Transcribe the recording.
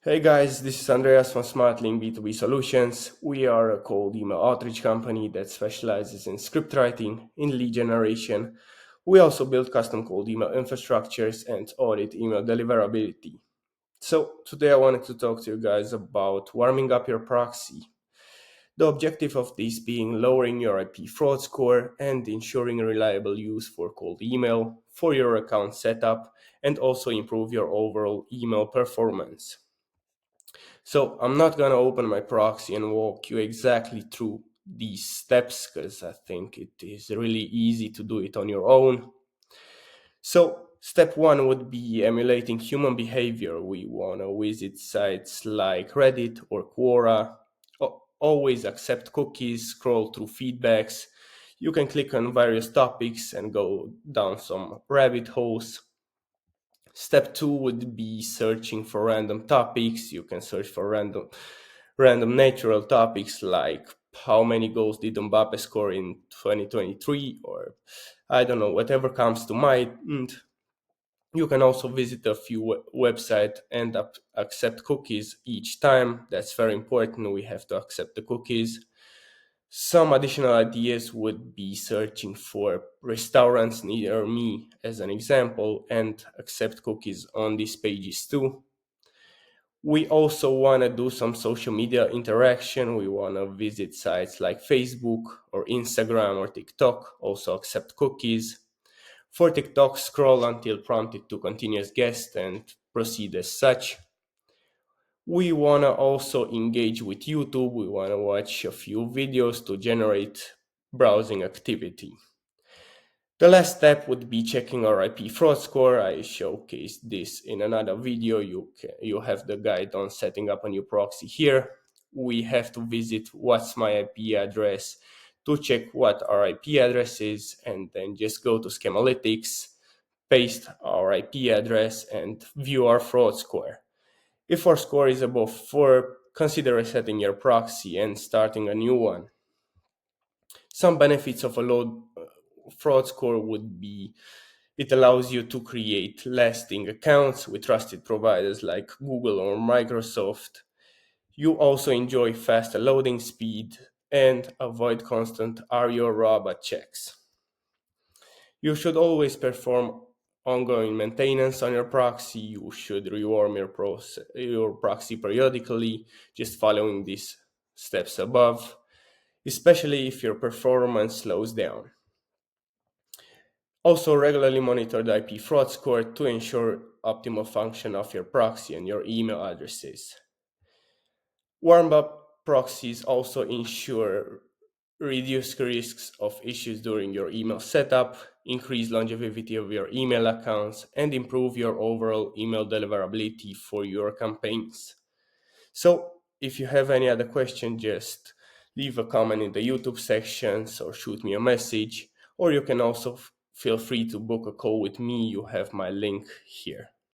Hey guys, this is Andreas from SmartLink B2B Solutions. We are a cold email outreach company that specializes in script writing, in lead generation. We also build custom cold email infrastructures and audit email deliverability. So today I wanted to talk to you guys about warming up your proxy. The objective of this being lowering your IP fraud score and ensuring reliable use for cold email for your account setup and also improve your overall email performance. So I'm not going to open my proxy and walk you exactly through these steps because I think it is really easy to do it on your own. So step one would be emulating human behavior. We want to visit sites like Reddit or Quora. Always accept cookies, scroll through feedbacks. You can click on various topics and go down some rabbit holes. Step two would be searching for random topics. You can search for random natural topics like how many goals did Mbappe score in 2023, or I don't know, whatever comes to mind. And you can also visit a few websites and accept cookies each time. That's very important. We have to accept the cookies. Some additional ideas would be searching for restaurants near me as an example and accept cookies on these pages too. We also want to do some social media interaction. We want to visit sites like Facebook or Instagram or TikTok, also accept cookies. For TikTok, scroll until prompted to continuous guest and proceed as such. We want to also engage with YouTube. We want to watch a few videos to generate browsing activity. The last step would be checking our IP fraud score. I showcased this in another video. You have the guide on setting up a new proxy here. We have to visit what's my IP address to check what our IP address is, and then just go to Schemalytics, paste our IP address, and view our fraud score. If our score is above 4, consider resetting your proxy and starting a new one. Some benefits of a low fraud score would be it allows you to create lasting accounts with trusted providers like Google or Microsoft. You also enjoy faster loading speed and avoid constant are you a robot checks. You should always perform ongoing maintenance on your proxy. You should rewarm your proxy periodically, just following these steps above, especially if your performance slows down. Also, regularly monitor the IP fraud score to ensure optimal function of your proxy and your email addresses. Warm up proxies also ensure reduce risks of issues during your email setup, increase longevity of your email accounts, and improve your overall email deliverability for your campaigns. So, if you have any other question, just leave a comment in the YouTube sections or shoot me a message, or you can also feel free to book a call with me. You have my link here.